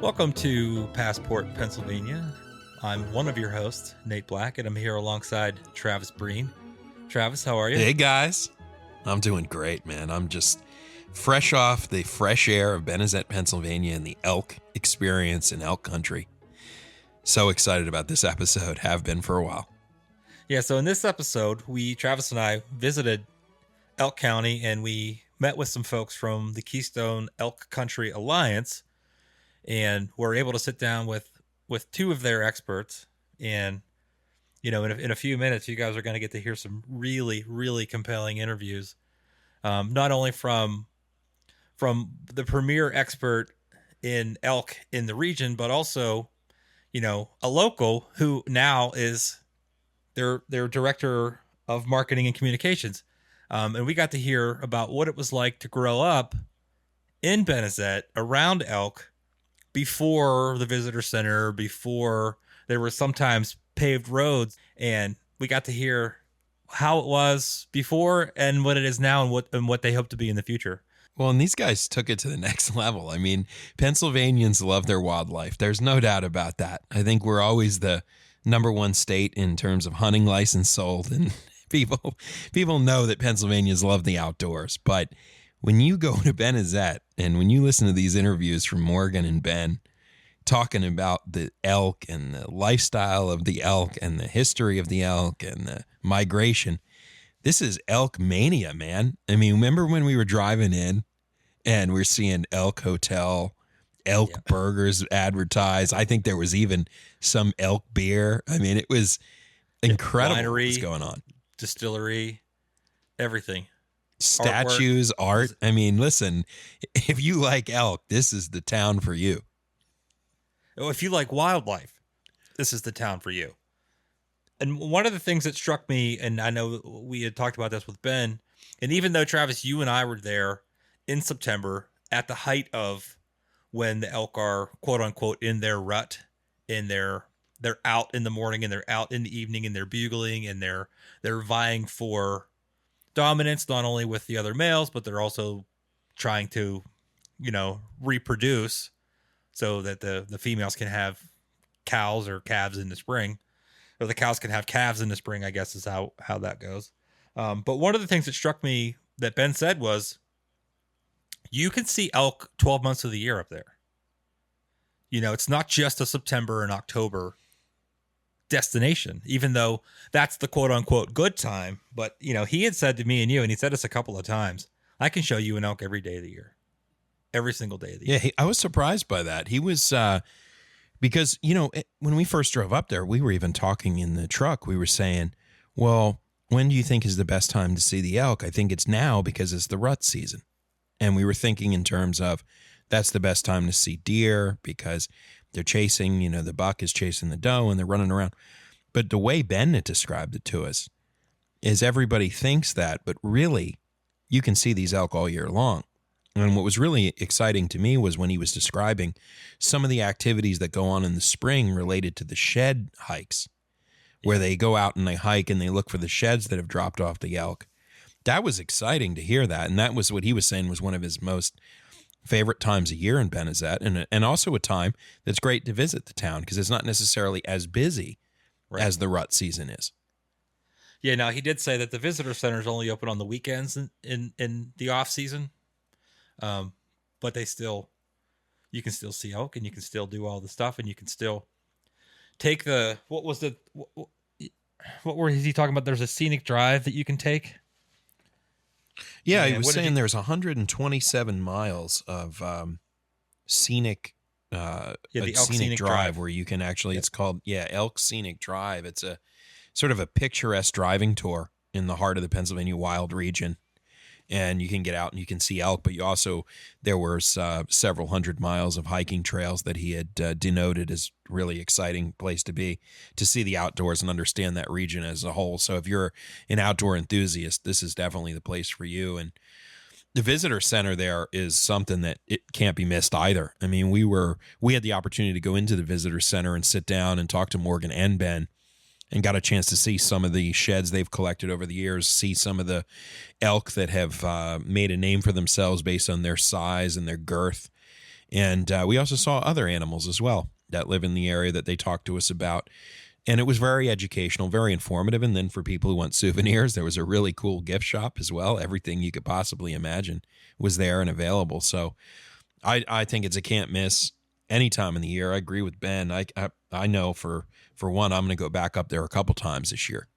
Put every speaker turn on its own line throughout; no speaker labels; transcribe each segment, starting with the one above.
Welcome to Passport, Pennsylvania. I'm one of your hosts, Nate Black, and I'm here alongside Travis Breen. Travis, how are you?
Hey guys, I'm doing great, man. I'm just fresh off the fresh air of Benezet, Pennsylvania and the elk experience in elk country. So excited about this episode, have been for a while.
Yeah, so in this episode, Travis and I visited Elk County and we met with some folks from the Keystone Elk Country Alliance, and we're able to sit down with two of their experts. And in a few minutes, you guys are going to get to hear some really, really compelling interviews, not only from the premier expert in elk in the region, but also, a local who now is their director of marketing and communications. And we got to hear about what it was like to grow up in Benezet around elk before the visitor center, before there were sometimes paved roads. And we got to hear how it was before and what it is now, and what they hope to be in the future.
Well, and these guys took it to the next level. I mean, Pennsylvanians love their wildlife. There's no doubt about that. I think we're always the number one state in terms of hunting license sold, and people know that Pennsylvanians love the outdoors. But when you go to Benezet and when you listen to these interviews from Morgan and Ben talking about the elk and the lifestyle of the elk and the history of the elk and the migration, this is elk mania, man. I mean, remember when we were driving in and we're seeing Elk Hotel, elk burgers advertised? I think there was even some elk beer. I mean, it was incredible
Winery,
what's going on.
Distillery, everything.
Statues, art. I mean, listen, if you like elk, this is the town for you.
Oh, if you like wildlife, this is the town for you. And one of the things that struck me, and I know we had talked about this with Ben, and even though, Travis, you and I were there in September at the height of when the elk are, quote unquote, in their rut, they're out in the morning and they're out in the evening and they're bugling and they're vying for dominance, not only with the other males, but they're also trying to, reproduce so that the females can have cows or calves in the spring, or the cows can have calves in the spring, I guess is how that goes. But one of the things that struck me that Ben said was, you can see elk 12 months of the year up there. It's not just a September and October destination, even though that's the quote unquote good time. But, he had said to me and you, and he said this a couple of times, I can show you an elk every day of the year, every single day of the year.
Yeah, I was surprised by that. He was, because, when we first drove up there, we were even talking in the truck. We were saying, well, when do you think is the best time to see the elk? I think it's now because it's the rut season. And we were thinking in terms of that's the best time to see deer because they're chasing, the buck is chasing the doe and they're running around. But the way Ben had described it to us is everybody thinks that, but really you can see these elk all year long. And what was really exciting to me was when he was describing some of the activities that go on in the spring related to the shed hikes, where they go out and they hike and they look for the sheds that have dropped off the elk. That was exciting to hear that. And that was what he was saying was one of his most favorite times a year in Benezet, and also a time that's great to visit the town because it's not necessarily as busy as the rut season is.
Yeah, now he did say that the visitor center is only open on the weekends in the off season. But you can still see elk and you can still do all the stuff and you can still take what was he talking about? There's a scenic drive that you can take.
Yeah, he was saying there's 127 miles of scenic
the Elk
scenic drive where you can actually, it's called, Elk Scenic Drive. It's a sort of a picturesque driving tour in the heart of the Pennsylvania wild region. And you can get out and you can see elk, but there were several hundred miles of hiking trails that he had denoted as really exciting place to see the outdoors and understand that region as a whole. So if you're an outdoor enthusiast, this is definitely the place for you. And the visitor center there is something that it can't be missed either. I mean, we had the opportunity to go into the visitor center and sit down and talk to Morgan and Ben, and got a chance to see some of the sheds they've collected over the years, see some of the elk that have made a name for themselves based on their size and their girth. And we also saw other animals as well that live in the area that they talked to us about. And it was very educational, very informative. And then for people who want souvenirs, there was a really cool gift shop as well. Everything you could possibly imagine was there and available. So I think it's a can't miss any time in the year. I agree with Ben. I know for one, I'm going to go back up there a couple times this year.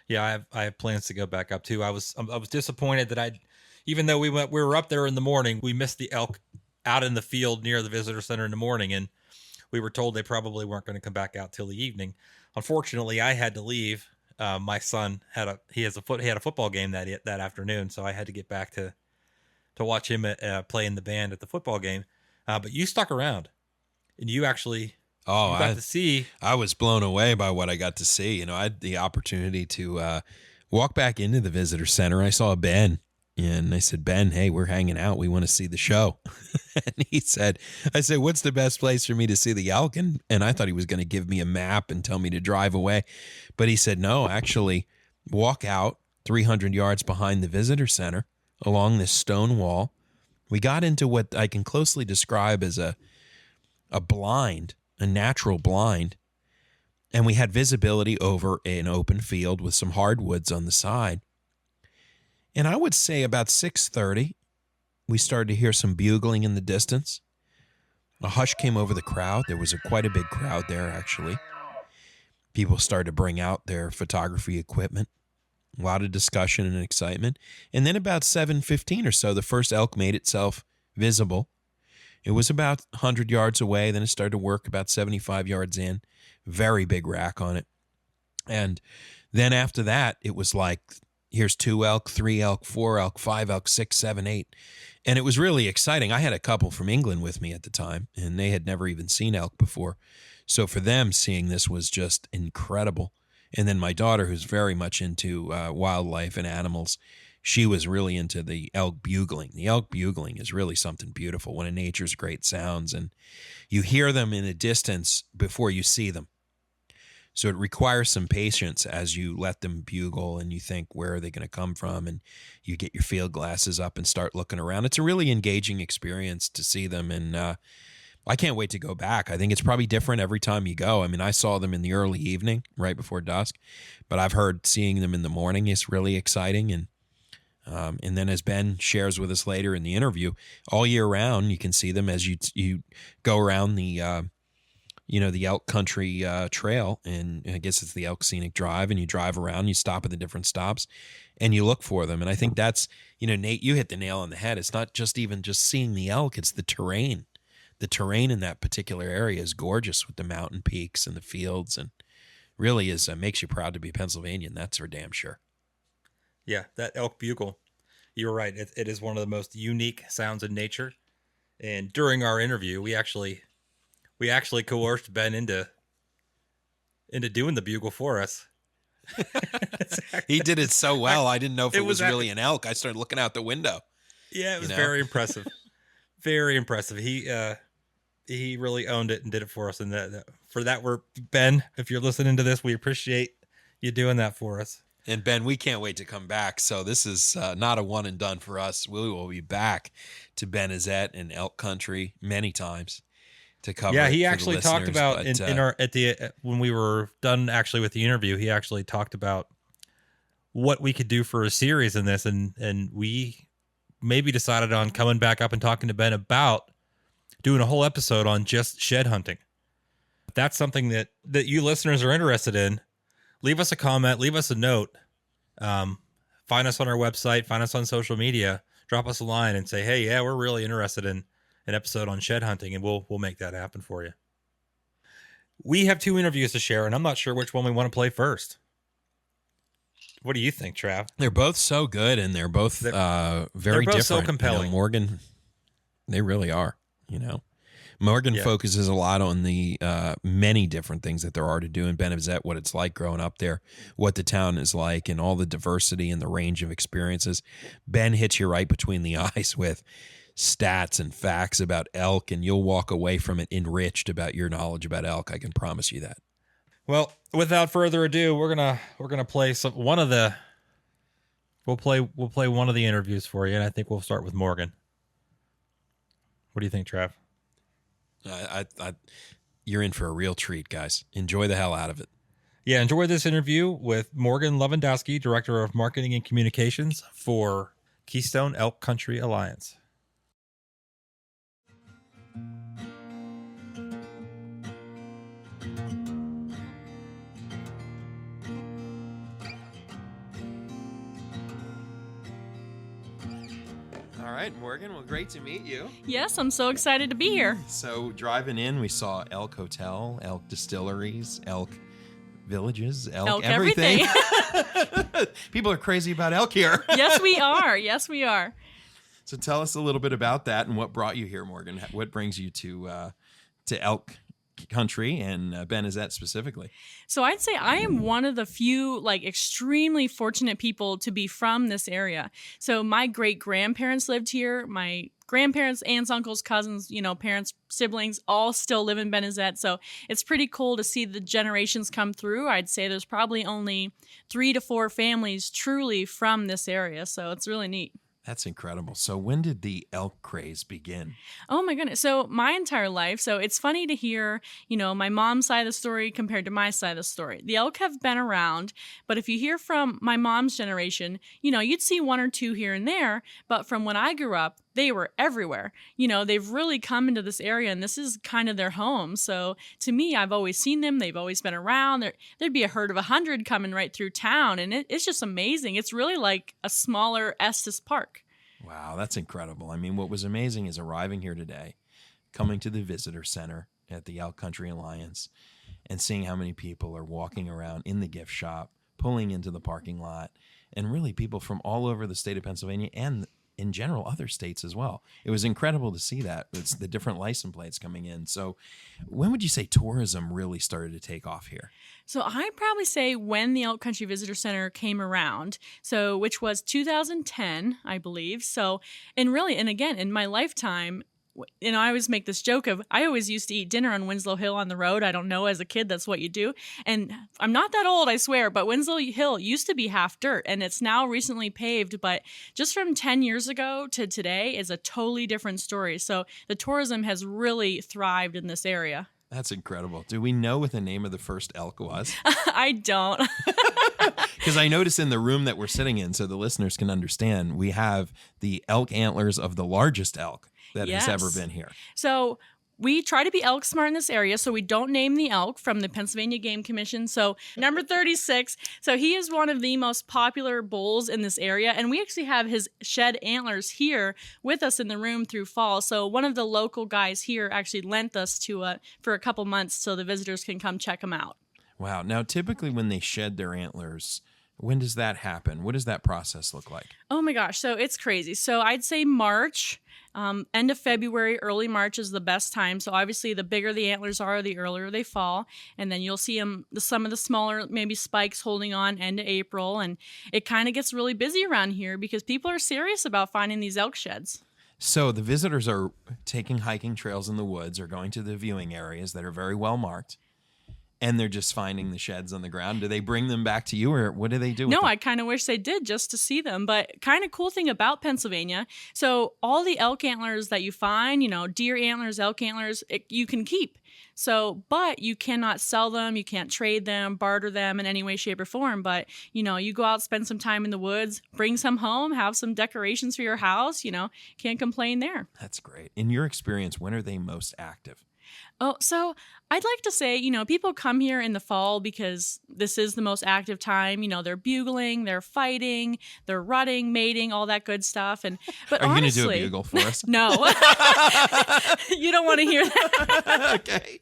Yeah, I have plans to go back up too. I was disappointed that even though we were up there in the morning, we missed the elk out in the field near the visitor center in the morning, and we were told they probably weren't going to come back out till the evening. Unfortunately, I had to leave. My son had a football game that afternoon, so I had to get back to watch him play in the band at the football game. But you stuck around, and you actually got to see.
I was blown away by what I got to see. You know, I had the opportunity to walk back into the visitor center. I saw Ben. And I said, Ben, hey, we're hanging out. We want to see the show. And I said, what's the best place for me to see the elk? And I thought he was going to give me a map and tell me to drive away. But he said, no, actually walk out 300 yards behind the visitor center along this stone wall. We got into what I can closely describe as a blind, a natural blind. And we had visibility over an open field with some hardwoods on the side. And I would say about 6:30, we started to hear some bugling in the distance. A hush came over the crowd. There was quite a big crowd there, actually. People started to bring out their photography equipment. A lot of discussion and excitement. And then about 7:15 or so, the first elk made itself visible. It was about 100 yards away. Then it started to work about 75 yards in. Very big rack on it. And then after that, it was like, here's 2 elk, 3 elk, 4 elk, 5 elk, 6, 7, 8. And it was really exciting. I had a couple from England with me at the time, and they had never even seen elk before. So for them, seeing this was just incredible. And then my daughter, who's very much into wildlife and animals, she was really into the elk bugling. The elk bugling is really something beautiful, one of nature's great sounds. And you hear them in the distance before you see them. So it requires some patience as you let them bugle and you think, where are they going to come from? And you get your field glasses up and start looking around. It's a really engaging experience to see them. And I can't wait to go back. I think it's probably different every time you go. I mean, I saw them in the early evening, right before dusk, but I've heard seeing them in the morning is really exciting. And then as Ben shares with us later in the interview, all year round, you can see them as you go around the Elk Country Trail, and I guess it's the Elk Scenic Drive, and you drive around, you stop at the different stops, and you look for them. And I think that's, Nate, you hit the nail on the head. It's not just seeing the elk, it's the terrain. The terrain in that particular area is gorgeous with the mountain peaks and the fields, and really makes you proud to be Pennsylvanian. That's for damn sure.
Yeah, that elk bugle, you were right. It is one of the most unique sounds in nature. And during our interview, we actually coerced Ben into doing the bugle for us.
He did it so well. I didn't know if it was really an elk. I started looking out the window.
Yeah, it was very impressive. Very impressive. He really owned it and did it for us. And for that, Ben, if you're listening to this, we appreciate you doing that for us.
And Ben, we can't wait to come back. So this is not a one and done for us. We will be back to Ben Azette and Elk Country many times to cover.
Yeah, he actually talked about when we were done actually with the interview, he actually talked about what we could do for a series in this, and we maybe decided on coming back up and talking to Ben about doing a whole episode on just shed hunting. If that's something that you listeners are interested in, leave us a comment, leave us a note, find us on our website, find us on social media, drop us a line and say, hey, yeah, we're really interested in an episode on shed hunting, and we'll make that happen for you. We have 2 interviews to share, and I'm not sure which one we want to play first. What do you think, Trav?
They're both so good, and they're both very
they're both
different.
so compelling.
Morgan, they really are. Morgan focuses a lot on the many different things that there are to do in Ben Azette, what it's like growing up there, what the town is like, and all the diversity and the range of experiences. Ben hits you right between the eyes with stats and facts about elk, and you'll walk away from it enriched about your knowledge about elk. I can promise you that.
Well, without further ado, we're gonna play one of the interviews for you, and I think we'll start with Morgan. What do you think, Trav?
You're in for a real treat, guys. Enjoy the hell out of it.
Yeah, enjoy this interview with Morgan Lovenduski, Director of Marketing and Communications for Keystone Elk Country Alliance.
All right, Morgan. Well, great to meet you.
Yes, I'm so excited to be here.
So driving in, we saw Elk Hotel, Elk Distilleries, Elk Villages, Elk everything. People are crazy about elk here.
Yes, we are. Yes, we are.
So tell us a little bit about that and what brought you here, Morgan. What brings you to Elk Country and Ben Izette specifically?
So I'd say I am one of the few extremely fortunate people to be from this area. So my great grandparents lived here. My grandparents, aunts, uncles, cousins, parents, siblings, all still live in Ben Izette. So it's pretty cool to see the generations come through. I'd say there's probably only 3 to 4 families truly from this area. So it's really neat.
That's incredible. So when did the elk craze begin?
Oh my goodness. So my entire life. So it's funny to hear, my mom's side of the story compared to my side of the story. The elk have been around, but if you hear from my mom's generation, you'd see 1 or 2 here and there. But from when I grew up, they were everywhere. They've really come into this area and this is kind of their home. So to me, I've always seen them. They've always been around. There'd be a herd of 100 coming right through town. And it's just amazing. It's really like a smaller Estes Park.
Wow, that's incredible. I mean, what was amazing is arriving here today, coming to the visitor center at the Elk Country Alliance and seeing how many people are walking around in the gift shop, pulling into the parking lot, and really people from all over the state of Pennsylvania and in general other states as well. It was incredible to see that. It's the different license plates coming in. So when would you say tourism really started to take off here?
So I'd probably say when the Elk Country Visitor Center came around, so which was 2010, I believe. So, and again, in my lifetime, I always make this joke of, I always used to eat dinner on Winslow Hill on the road. I don't know, as a kid, that's what you do. And I'm not that old, I swear, but Winslow Hill used to be half dirt and it's now recently paved. But just from 10 years ago to today is a totally different story. So the tourism has really thrived in this area.
That's incredible. Do we know what the name of the first elk was?
I don't.
Because I noticed in the room that we're sitting in, so the listeners can understand, we have the elk antlers of the largest elk that has ever been here.
So we try to be elk smart in this area, so we don't name the elk from the Pennsylvania Game Commission. So number 36, so he is one of the most popular bulls in this area, and we actually have his shed antlers here with us in the room through fall. So one of the local guys here actually lent us to for a couple months so the visitors can come check them out.
Wow. Now, typically when they shed their antlers, when does that happen? What does that process look like?
Oh my gosh, so it's crazy. So I'd say March, end of February, early March is the best time. So obviously the bigger the antlers are, the earlier they fall. And then you'll see some of the smaller maybe spikes holding on end of April. And it kind of gets really busy around here because people are serious about finding these elk sheds.
So the visitors are taking hiking trails in the woods or going to the viewing areas that are very well marked. And they're just finding the sheds on the ground. Do they bring them back to you, or what do they do with them?
I kind of wish they did just to see them. But kind of cool thing about Pennsylvania, so all the elk antlers that you find, deer antlers, elk antlers, you can keep. So, but you cannot sell them, you can't trade them, barter them in any way, shape, or form. But, you go out, spend some time in the woods, bring some home, have some decorations for your house, can't complain there.
That's great. In your experience, when are they most active?
Oh, so I'd like to say, people come here in the fall because this is the most active time. They're bugling, they're fighting, they're rutting, mating, all that good stuff. But
are you
honestly,
going to do a bugle for us?
No. You don't want to hear that.
Okay.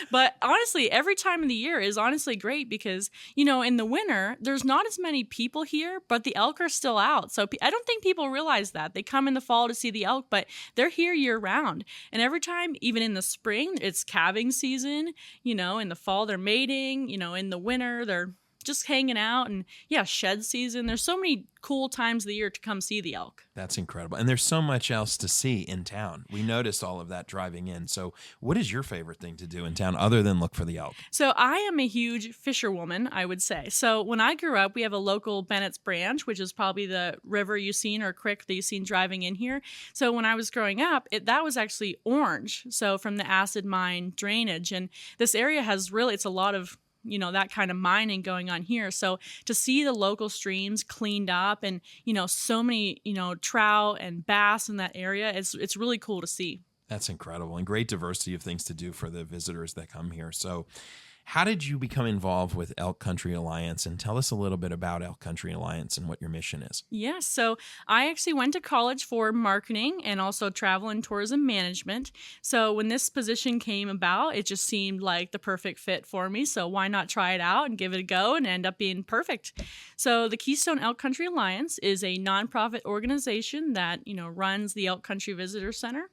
But honestly, every time of the year is honestly great because, in the winter, there's not as many people here, but the elk are still out. So I don't think people realize that. They come in the fall to see the elk, but they're here year round. And every time, even in the spring, it's calving season. In the fall, they're mating. In the winter, they're just hanging out, and shed season. There's so many cool times of the year to come see the elk.
That's incredible. And there's so much else to see in town. We noticed all of that driving in. So what is your favorite thing to do in town other than look for the elk?
So I am a huge fisherwoman, I would say. So when I grew up, we have a local Bennett's Branch, which is probably the river you've seen or creek that you've seen driving in here. So when I was growing up, that was actually orange. So from the acid mine drainage. And this area has really, it's a lot of that kind of mining going on here. So to see the local streams cleaned up and, so many, trout and bass in that area, it's really cool to see.
That's incredible, and great diversity of things to do for the visitors that come here. So how did you become involved with Elk Country Alliance? And tell us a little bit about Elk Country Alliance and what your mission is.
Yeah, so I actually went to college for marketing and also travel and tourism management. So when this position came about, it just seemed like the perfect fit for me. So why not try it out and give it a go and end up being perfect? So the Keystone Elk Country Alliance is a nonprofit organization that, runs the Elk Country Visitor Center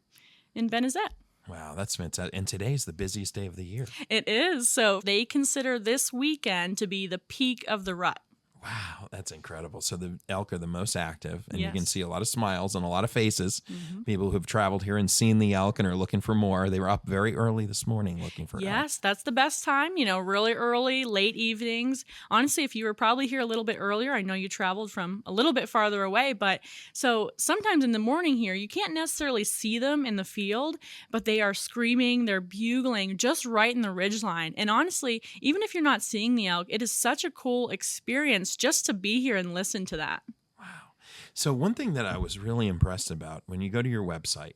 in Benezet.
Wow, that's fantastic. And today's the busiest day of the year.
It is. So they consider this weekend to be the peak of the rut.
Wow, that's incredible. So the elk are the most active, and
Yes.
you can see a lot of smiles and a lot of faces. People who've traveled here and seen the elk and are looking for more. They were up very early this morning looking for elk.
Yes, that's the best time, really early, late evenings. Honestly, if you were probably here a little bit earlier, I know you traveled from a little bit farther away, but so sometimes in the morning here, you can't necessarily see them in the field, but they are screaming, they're bugling just right in the ridgeline. And honestly, even if you're not seeing the elk, it is such a cool experience just to be here and listen to that.
Wow. So one thing that I was really impressed about, when you go to your website,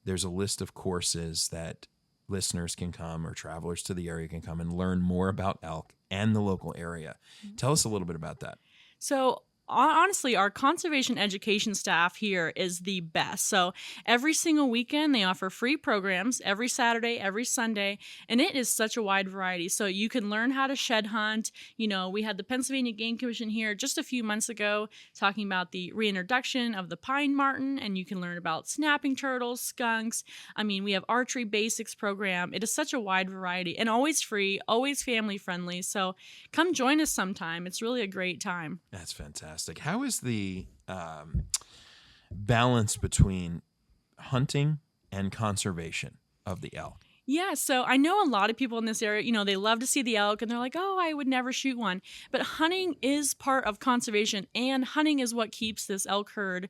there's a list of courses that listeners can come or travelers to the area can come and learn more about elk and the local area. Tell us a little bit about that.
So honestly, our conservation education staff here is the best. So every single weekend, they offer free programs every Saturday, every Sunday, and it is such a wide variety. So you can learn how to shed hunt. We had the Pennsylvania Game Commission here just a few months ago talking about the reintroduction of the pine marten, and you can learn about snapping turtles, skunks. We have archery basics program. It is such a wide variety and always free, always family friendly. So come join us sometime. It's really a great time.
That's fantastic. How is the balance between hunting and conservation of the elk?
Yeah, so I know a lot of people in this area, they love to see the elk and they're like, oh, I would never shoot one. But hunting is part of conservation, and hunting is what keeps this elk herd,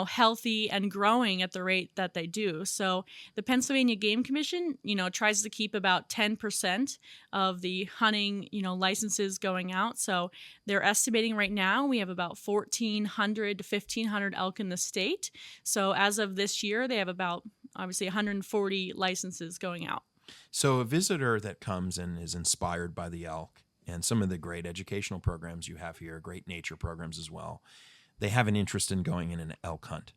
healthy and growing at the rate that they do. So the Pennsylvania Game Commission, tries to keep about 10% of the hunting, licenses going out. So they're estimating right now we have about 1,400 to 1,500 elk in the state. So as of this year, they have about obviously 140 licenses going out.
So a visitor that comes and is inspired by the elk and some of the great educational programs you have here, great nature programs as well, they have an interest in going in an elk hunt.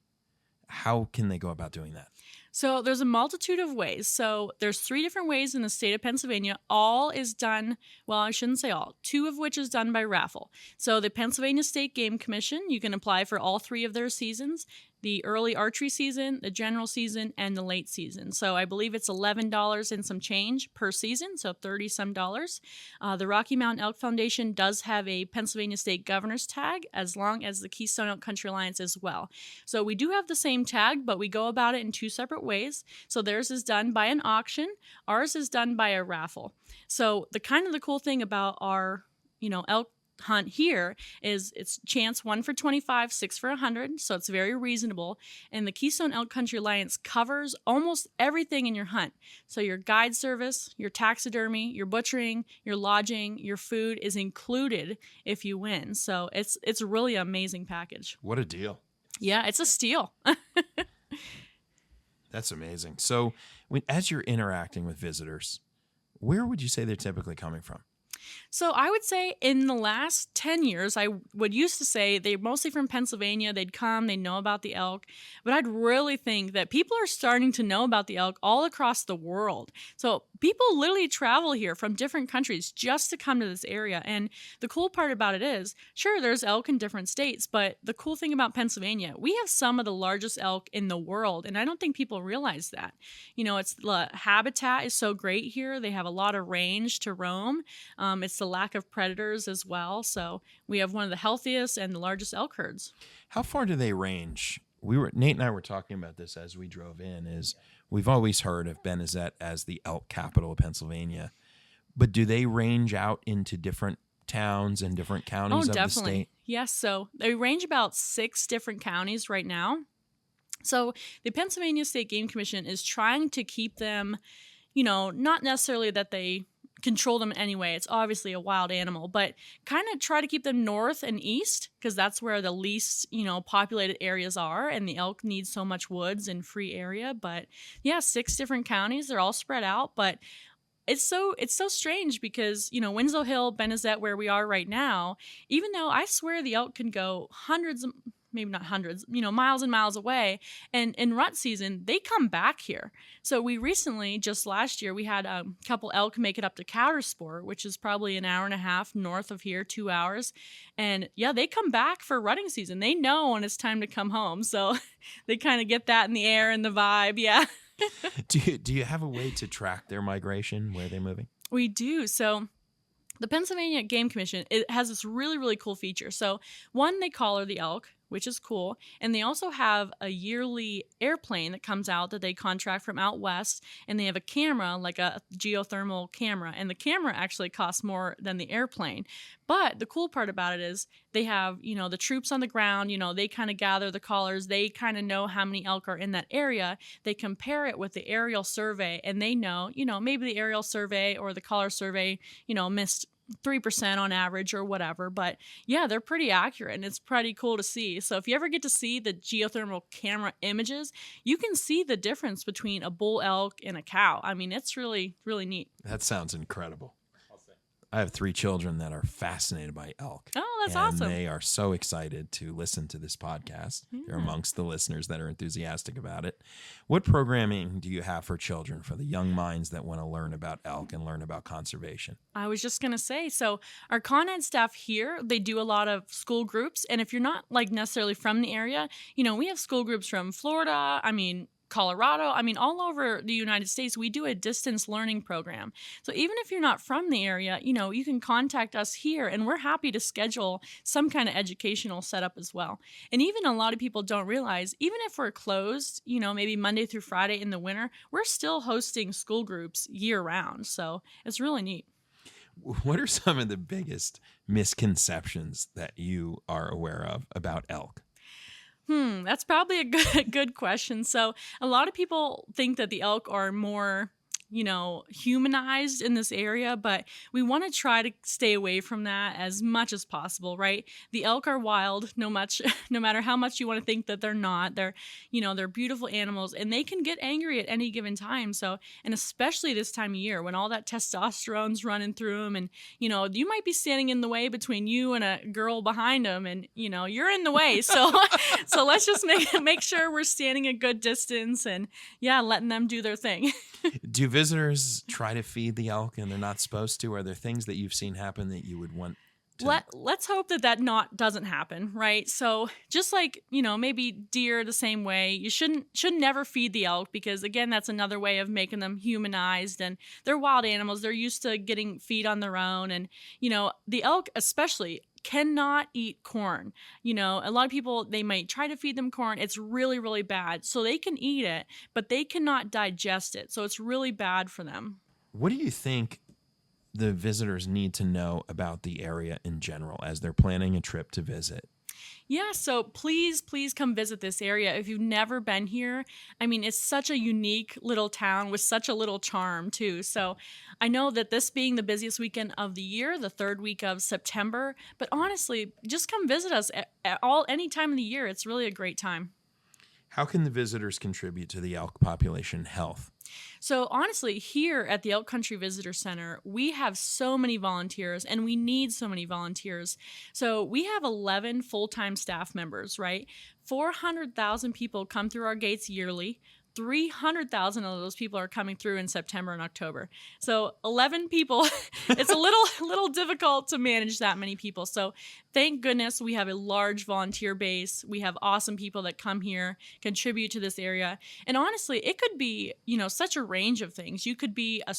How can they go about doing that?
So there's a multitude of ways. So there's 3 different ways in the state of Pennsylvania. All is done, well, I shouldn't say all, 2 of which is done by raffle. So the Pennsylvania State Game Commission, you can apply for all 3 of their seasons: the early archery season, the general season, and the late season. So I believe it's $11 and some change per season, so $30-some. The Rocky Mountain Elk Foundation does have a Pennsylvania State Governor's Tag, as long as the Keystone Elk Country Alliance as well. So we do have the same tag, but we go about it in 2 separate ways. So theirs is done by an auction. Ours is done by a raffle. So the cool thing about our, elk hunt here is it's chance 1 for 25, 6 for 100, so it's very reasonable. And the Keystone Elk Country Alliance covers almost everything in your hunt. So your guide service, your taxidermy, your butchering, your lodging, your food is included if you win. So it's a really amazing package.
What a deal.
Yeah, it's a steal.
That's amazing. So as you're interacting with visitors, where would you say they're typically coming from?
So I would say in the last 10 years, I would used to say they're mostly from Pennsylvania. They'd come, they know about the elk. But I'd really think that people are starting to know about the elk all across the world. So people literally travel here from different countries just to come to this area. And the cool part about it is, sure, there's elk in different states, but the cool thing about Pennsylvania, we have some of the largest elk in the world. And I don't think people realize that. It's the habitat is so great here. They have a lot of range to roam. It's the lack of predators as well. So we have one of the healthiest and the largest elk herds.
How far do they range? Nate and I were talking about this as we drove in. Is we've always heard of Benezet as the elk capital of Pennsylvania, but do they range out into different towns and different counties of
definitely.
the state?
Yes. So they range about 6 different counties right now. So the Pennsylvania State Game Commission is trying to keep them, not necessarily that they control them anyway. It's obviously a wild animal, but kind of try to keep them north and east because that's where the least, populated areas are, and the elk need so much woods and free area. But yeah, 6 different counties. They're all spread out, but it's so strange because, Winslow Hill, Benezet, where we are right now, even though I swear the elk can go hundreds of, maybe not hundreds, miles and miles away. And in rut season, they come back here. So we recently, just last year, we had a couple elk make it up to Coudersport, which is probably an hour and a half north of here, 2 hours. And yeah, they come back for rutting season. They know when it's time to come home. So they kind of get that in the air and the vibe. Yeah.
Do you have a way to track their migration, where they're moving?
We do. So the Pennsylvania Game Commission, it has this really, really cool feature. So one, they collar the elk, which is cool. And they also have a yearly airplane that comes out that they contract from out west. And they have a camera, like a geothermal camera. And the camera actually costs more than the airplane. But the cool part about it is they have, the troops on the ground, they kind of gather the collars. They kind of know how many elk are in that area. They compare it with the aerial survey, and they know, maybe the aerial survey or the collar survey, missed 3% on average or whatever. But yeah, they're pretty accurate, and it's pretty cool to see. So if you ever get to see the geothermal camera images, you can see the difference between a bull elk and a cow. I mean, it's really, really neat.
That sounds incredible. I have 3 children that are fascinated by elk.
Oh, that's awesome.
And they are so excited to listen to this podcast. Yeah. They're amongst the listeners that are enthusiastic about it. What programming do you have for children, for the young minds that want to learn about elk and learn about conservation?
I was just going to say, so our Con Ed staff here, they do a lot of school groups. And if you're not necessarily from the area, we have school groups from Florida, Colorado, all over the United States. We do a distance learning program. So even if you're not from the area, you can contact us here, and we're happy to schedule some kind of educational setup as well. And even a lot of people don't realize, even if we're closed, maybe Monday through Friday in the winter, we're still hosting school groups year round. So it's really neat.
What are some of the biggest misconceptions that you are aware of about elk?
That's probably a good question. So a lot of people think that the elk are more, humanized in this area, but we want to try to stay away from that as much as possible, right? The elk are wild, no matter how much you want to think that they're not. They're beautiful animals, and they can get angry at any given time. So, and especially this time of year when all that testosterone's running through them, and you might be standing in the way between you and a girl behind them, and you're in the way. So, so let's just make sure we're standing a good distance, and letting them do their thing.
Do visitors try to feed the elk and they're not supposed to? Are there things that you've seen happen that you would want to?
Let's hope that doesn't happen, right? So just like, maybe deer the same way, you should never feed the elk, because again, that's another way of making them humanized, and they're wild animals. They're used to getting feed on their own, and the elk especially cannot eat corn. A lot of people, they might try to feed them corn. It's really, really bad. So they can eat it, but they cannot digest it. So it's really bad for them.
What do you think the visitors need to know about the area in general as they're planning a trip to visit?
Yeah, so please come visit this area if you've never been here. It's such a unique little town with such a little charm too. So I know that this being the busiest weekend of the year, the 3rd week of September, but honestly, just come visit us at any time of the year. It's really a great time.
How can the visitors contribute to the elk population health?
So honestly, here at the Elk Country Visitor Center, we have so many volunteers, and we need so many volunteers. So we have 11 full-time staff members, right? 400,000 people come through our gates yearly. 300,000 of those people are coming through in September and October. So 11 people, it's a little difficult to manage that many people. So thank goodness we have a large volunteer base. We have awesome people that come here, contribute to this area. And honestly, it could be, such a range of things. You could be a,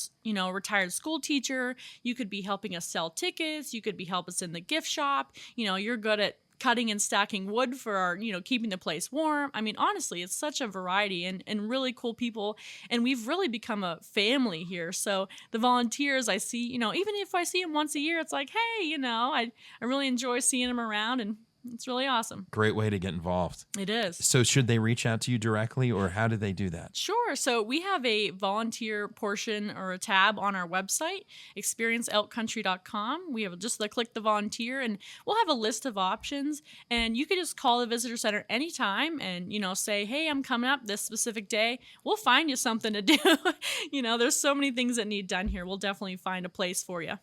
retired school teacher. You could be helping us sell tickets. You could be helping us in the gift shop. You're good at cutting and stacking wood for our, keeping the place warm. I mean, honestly, it's such a variety and really cool people. And we've really become a family here. So the volunteers I see, even if I see them once a year, it's like, hey, I really enjoy seeing them around, and it's really awesome.
Great way to get involved.
It is.
So should they reach out to you directly, or how do they do that?
Sure. So we have a volunteer portion or a tab on our website, experienceelkcountry.com. We have just click the volunteer, and we'll have a list of options. And you can just call the visitor center anytime and, say, hey, I'm coming up this specific day. We'll find you something to do. There's so many things that need done here. We'll definitely find a place for you.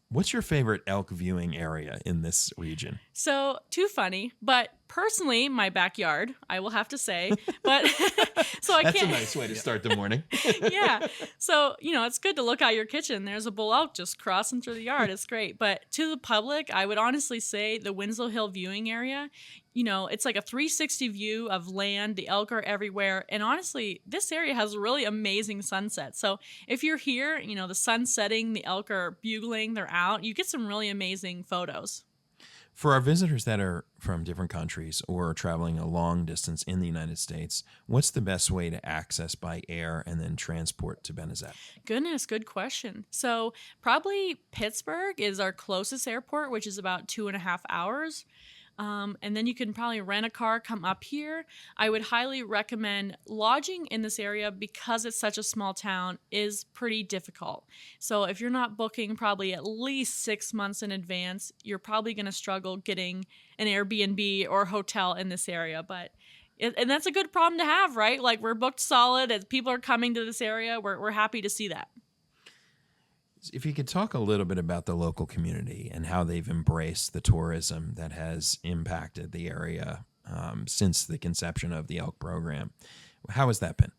What's your favorite elk viewing area in this region?
So, too funny, but personally, my backyard, I will have to say. But so I
That's
can't.
a nice way to start the morning.
Yeah. So, it's good to look out your kitchen. There's a bull elk just crossing through the yard. It's great. But to the public, I would honestly say the Winslow Hill viewing area, it's like a 360 view of land. The elk are everywhere. And honestly, this area has really amazing sunsets. So if you're here, the sun's setting, the elk are bugling, they're out. You get some really amazing photos.
For our visitors that are from different countries or traveling a long distance in the United States, what's the best way to access by air and then transport to Benazet?
Goodness, good question. So probably Pittsburgh is our closest airport, which is about 2.5 hours. And then you can probably rent a car, come up here. I would highly recommend lodging in this area because it's such a small town is pretty difficult. So if you're not booking probably at least 6 months in advance, you're probably going to struggle getting an Airbnb or hotel in this area. But and that's a good problem to have, right? Like we're booked solid as people are coming to this area. We're happy to see that.
If you could talk a little bit about the local community and how they've embraced the tourism that has impacted the area since the conception of the elk program, how has that been?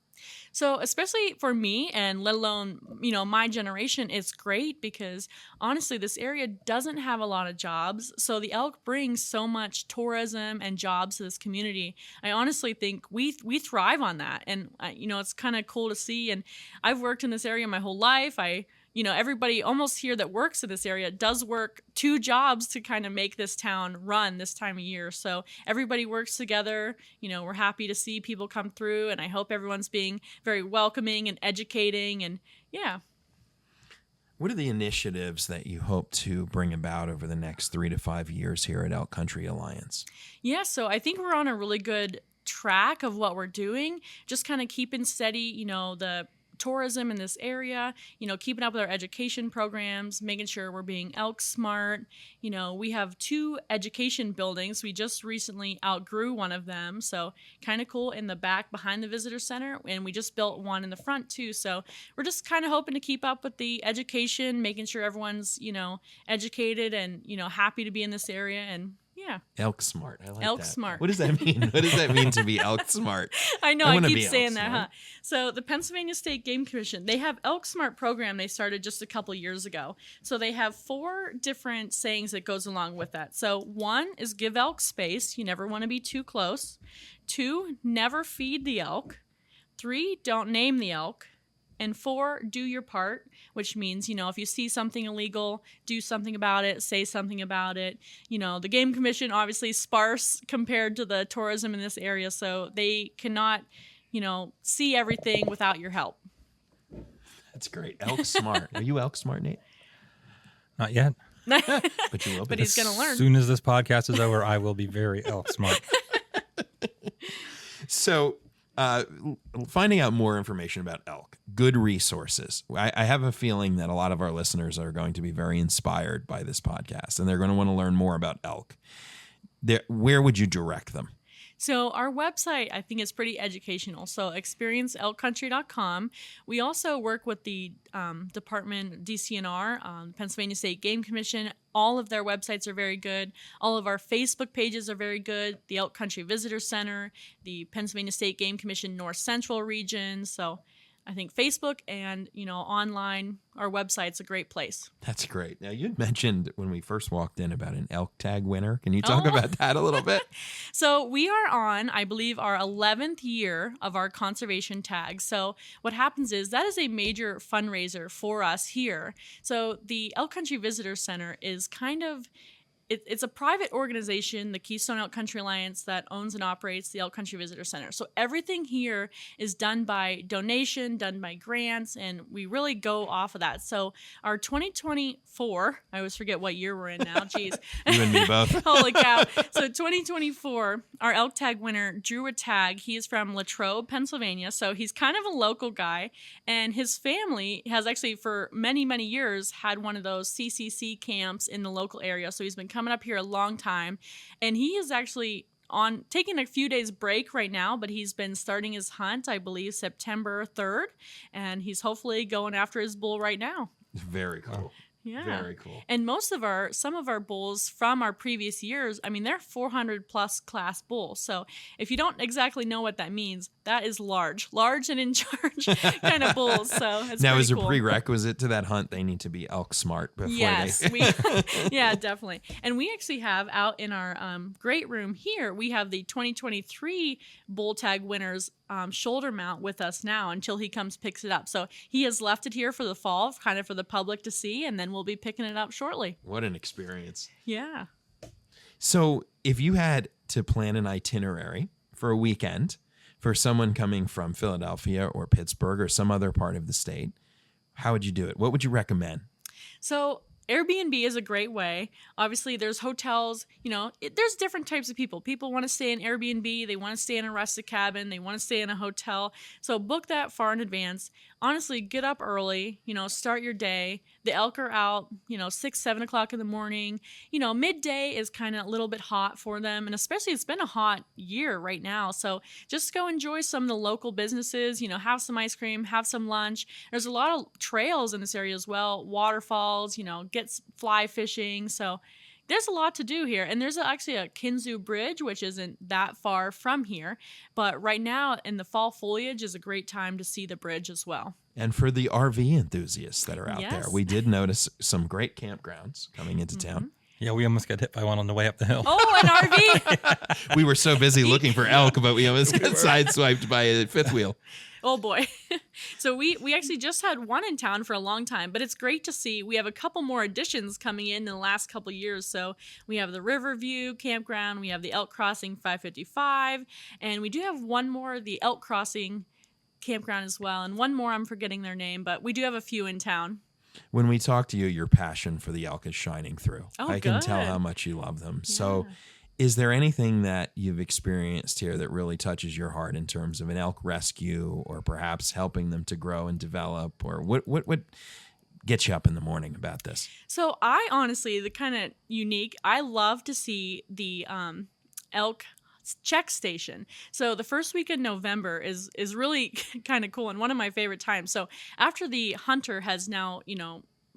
So especially for me and let alone, my generation, it's great because honestly, this area doesn't have a lot of jobs. So the elk brings so much tourism and jobs to this community. I honestly think we thrive on that. And, it's kind of cool to see. And I've worked in this area my whole life. Everybody almost here that works in this area does work 2 jobs to kind of make this town run this time of year. So everybody works together. We're happy to see people come through, and I hope everyone's being very welcoming and educating. And yeah.
What are the initiatives that you hope to bring about over the next 3 to 5 years here at Elk Country Alliance?
Yeah, so I think we're on a really good track of what we're doing. Just kind of keeping steady, the tourism in this area, keeping up with our education programs, making sure we're being elk smart. We have 2 education buildings. We just recently outgrew one of them. So kind of cool in the back behind the visitor center. And we just built one in the front too. So we're just kind of hoping to keep up with the education, making sure everyone's, educated and, happy to be in this area. And yeah.
Elk smart. I like
elk
that.
smart.
What does that mean? What does that mean to be elk smart?
I know. I keep
be
saying
elk
that,
smart.
huh? So the Pennsylvania State Game Commission, they have Elk Smart program they started just a couple years ago. So they have 4 different sayings that goes along with that. So 1 is give elk space. You never want to be too close. 2, never feed the elk. 3, don't name the elk. And 4, do your part, which means, if you see something illegal, do something about it, say something about it. The Game Commission obviously sparse compared to the tourism in this area, so they cannot, see everything without your help.
That's great. Elk smart. Are you elk smart, Nate?
Not yet.
But you will be.
But he's going to learn.
As soon as this podcast is over, I will be very elk smart.
So, finding out more information about elk, good resources. I have a feeling that a lot of our listeners are going to be very inspired by this podcast, and they're going to want to learn more about elk. Where would you direct them?
So our website, I think, is pretty educational. So experienceelkcountry.com. We also work with the department, DCNR, Pennsylvania State Game Commission. All of their websites are very good. All of our Facebook pages are very good. The Elk Country Visitor Center, the Pennsylvania State Game Commission North Central region. So I think Facebook and, online, our website's a great place.
That's great. Now, you'd mentioned when we first walked in about an elk tag winner. Can you talk
Oh.
about that a little bit?
So we are on, I believe, our 11th year of our conservation tag. So what happens is that is a major fundraiser for us here. So the Elk Country Visitor Center is kind of... It's a private organization, the Keystone Elk Country Alliance, that owns and operates the Elk Country Visitor Center. So everything here is done by donation, done by grants, and we really go off of that. So our 2024, I always forget what year we're in now, geez.
You and me both.
Holy cow. So 2024, our elk tag winner drew a tag. He is from Latrobe, Pennsylvania, so he's kind of a local guy, and his family has actually for many, many years had one of those CCC camps in the local area, so he's been coming up here a long time, and he is actually on taking a few days break right now, but he's been starting his hunt, I believe, September 3rd, and he's hopefully going after his bull right now.
Very cool.
Yeah.
Very cool.
And some of our bulls from our previous years, I mean, they're 400 plus class bulls. So if you don't exactly know what that means, that is large and in charge kind of bulls. So it's
now,
pretty
as a
cool.
prerequisite to that hunt, they need to be elk smart before
Yes,
they...
yeah, definitely. And we actually have out in our great room here, we have the 2023 bull tag winners shoulder mount with us now until he comes picks it up. So he has left it here for the fall, kind of for the public to see, and then we'll be picking it up shortly.
What an experience.
Yeah.
So if you had to plan an itinerary for a weekend for someone coming from Philadelphia or Pittsburgh or some other part of the state, how would you do it? What would you recommend?
So Airbnb is a great way. Obviously, there's hotels, there's different types of people. People want to stay in Airbnb. They want to stay in a rustic cabin. They want to stay in a hotel. So book that far in advance. Honestly, get up early, start your day. The elk are out, 6, 7 o'clock in the morning. Midday is kind of a little bit hot for them. And especially it's been a hot year right now. So just go enjoy some of the local businesses, have some ice cream, have some lunch. There's a lot of trails in this area as well. Waterfalls, get fly fishing. So there's a lot to do here. And there's actually a Kinzu Bridge, which isn't that far from here. But right now in the fall foliage is a great time to see the bridge as well.
And for the RV enthusiasts that are out
Yes.
there, we did notice some great campgrounds coming into town.
Yeah, we almost got hit by one on the way up the hill.
Oh, an RV.
We were so busy looking for elk, but we almost got sideswiped by a fifth wheel.
Oh boy. So we actually just had one in town for a long time, but it's great to see. We have a couple more additions coming in the last couple years. So we have the Riverview Campground, we have the Elk Crossing 555, and we do have one more, the Elk Crossing Campground as well, and one more, I'm forgetting their name, but we do have a few in town.
When we talk to you, your passion for the elk is shining through.
Oh,
I can tell
good.
how much you love them.
Yeah.
So is there anything that you've experienced here that really touches your heart in terms of an elk rescue or perhaps helping them to grow and develop? Or what gets you up in the morning about this?
So I honestly, the kind of unique, I love to see the elk check station. So the first week in November is really kind of cool and one of my favorite times. So after the hunter has now,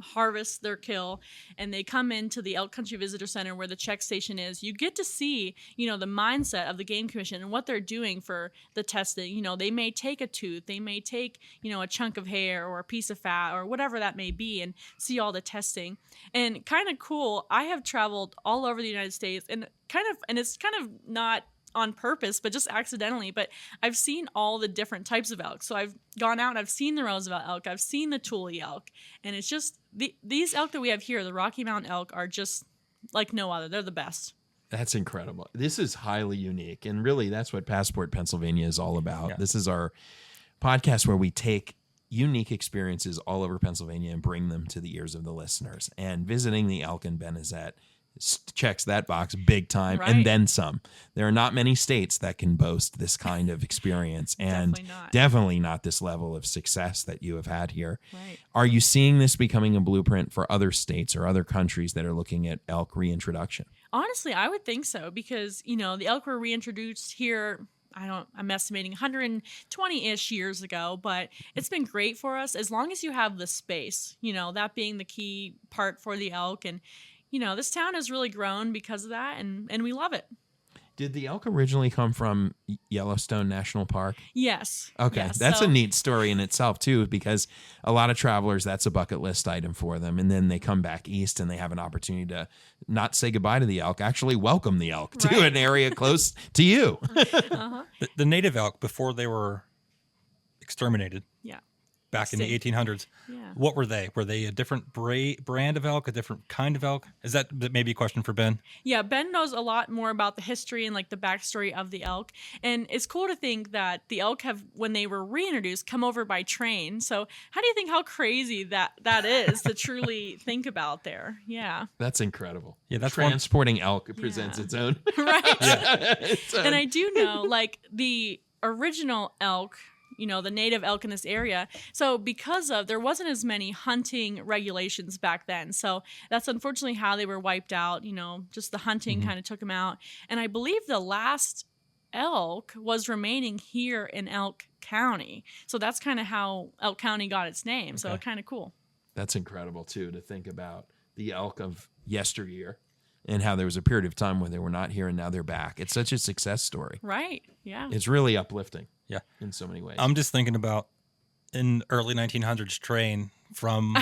harvest their kill and they come into the Elk Country Visitor Center where the check station is, you get to see, the mindset of the Game Commission and what they're doing for the testing. They may take a tooth, they may take, a chunk of hair or a piece of fat or whatever that may be and see all the testing. And kind of cool, I have traveled all over the United States and it's kind of not on purpose, but just accidentally. But I've seen all the different types of elk. So I've gone out and I've seen the Roosevelt elk, I've seen the Thule elk, and it's just these elk that we have here, the Rocky Mountain elk, are just like no other. They're the best.
That's incredible. This is highly unique. And really, that's what Passport Pennsylvania is all about.
Yeah.
This is our podcast where we take unique experiences all over Pennsylvania and bring them to the ears of the listeners. And visiting the elk in Benezet checks that box big time,
Right.
and then some. There are not many states that can boast this kind of experience, and definitely not this level of success that you have had here.
Right.
Are you seeing this becoming a blueprint for other states or other countries that are looking at elk reintroduction?
Honestly, I would think so because, the elk were reintroduced here, I'm estimating 120-ish years ago, but it's been great for us as long as you have the space, that being the key part for the elk. And, this town has really grown because of that, and we love it.
Did the elk originally come from Yellowstone National Park?
Yes.
Okay.
Yes.
That's a neat story in itself, too, because a lot of travelers, that's a bucket list item for them. And then they come back east and they have an opportunity to not say goodbye to the elk, actually welcome the elk to an area close to you.
Uh-huh.
The native elk, before they were exterminated.
Yeah.
Back in the 1800s.
Yeah.
What were they? Were they a different brand of elk, a different kind of elk? Is that maybe a question for Ben?
Yeah, Ben knows a lot more about the history and like the backstory of the elk. And it's cool to think that the elk have, when they were reintroduced, come over by train. So how do you think how crazy that is to truly think about there? Yeah.
That's incredible.
Yeah, that's
transporting elk presents its own.
Right.
Yeah.
And I do know like the original elk, the native elk in this area. So because of, there wasn't as many hunting regulations back then. So that's unfortunately how they were wiped out. Just the hunting kind of took them out. And I believe the last elk was remaining here in Elk County. So that's kind of how Elk County got its name. So kind of cool.
That's incredible too, to think about the elk of yesteryear and how there was a period of time where they were not here and now they're back. It's such a success story.
Right. Yeah.
It's really uplifting.
Yeah.
In so many ways.
I'm just thinking about in early 1900s train from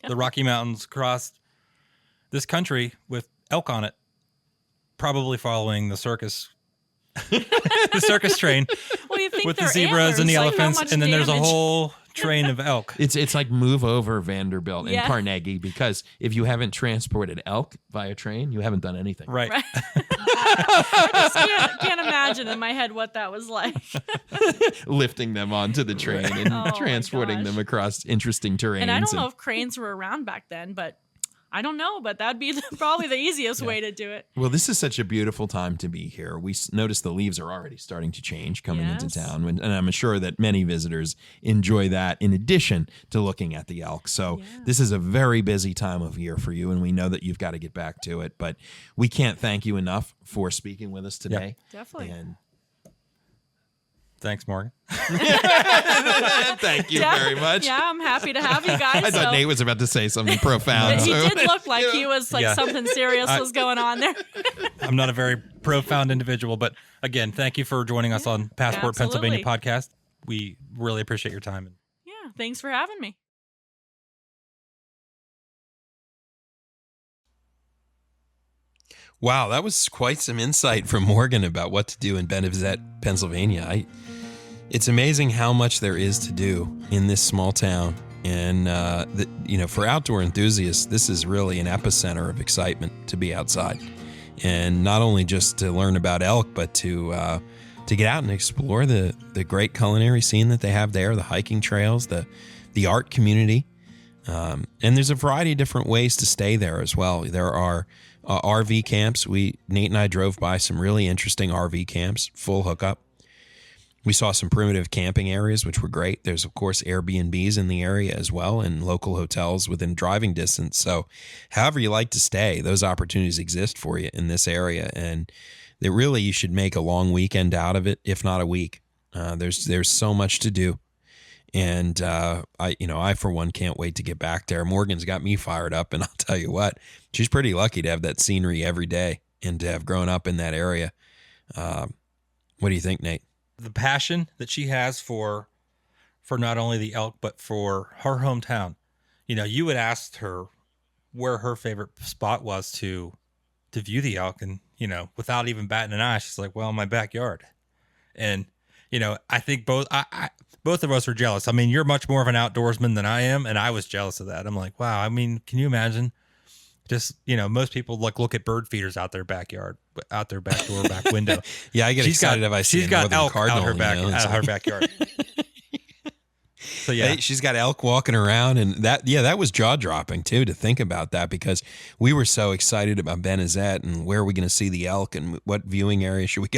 the Rocky Mountains across this country with elk on it, probably following the circus. The circus train with the zebras and the elephants, and then there's a whole train of elk.
It's like move over Vanderbilt and Carnegie, because if you haven't transported elk via train, you haven't done anything.
Right.
I just can't imagine in my head what that was like.
Lifting them onto the train and transporting them across interesting terrains.
And I don't know if cranes were around back then, but I don't know, but that'd be probably the easiest way to do it.
Well, this is such a beautiful time to be here. We notice the leaves are already starting to change coming into town, and I'm sure that many visitors enjoy that in addition to looking at the elk. So this is a very busy time of year for you, and we know that you've got to get back to it, but we can't thank you enough for speaking with us today.
Definitely.
And
thanks, Morgan.
Thank you very much.
Yeah, I'm happy to have you guys.
I thought Nate was about to say something profound.
He did look like he was like something serious was going on there.
I'm not a very profound individual, but again, thank you for joining us on Passport Pennsylvania podcast. We really appreciate your time.
Yeah, thanks for having me.
Wow, that was quite some insight from Morgan about what to do in Benevzet, Pennsylvania. It's amazing how much there is to do in this small town. And, for outdoor enthusiasts, this is really an epicenter of excitement to be outside. And not only just to learn about elk, but to get out and explore the great culinary scene that they have there, the hiking trails, the art community. And there's a variety of different ways to stay there as well. There are RV camps. Nate and I drove by some really interesting RV camps, full hookup. We saw some primitive camping areas, which were great. There's, of course, Airbnbs in the area as well, and local hotels within driving distance. So however you like to stay, those opportunities exist for you in this area. And that really you should make a long weekend out of it, if not a week. There's so much to do. And I for one can't wait to get back there. Morgan's got me fired up, and I'll tell you what, she's pretty lucky to have that scenery every day and to have grown up in that area. What do you think, Nate?
The passion that she has for not only the elk but for her hometown. You had asked her where her favorite spot was to view the elk, and without even batting an eye, she's like, "Well, my backyard." And I think both of us are jealous. I mean, you're much more of an outdoorsman than I am, and I was jealous of that. I'm like, wow. I mean, can you imagine? Just most people look at bird feeders out their backyard, out their back door, back window.
Yeah, I get excited if I see
she's got elk
cardinal,
out her backyard. So yeah,
She's got elk walking around, and that was jaw dropping too to think about that, because we were so excited about Benazet and where are we going to see the elk and what viewing area should we go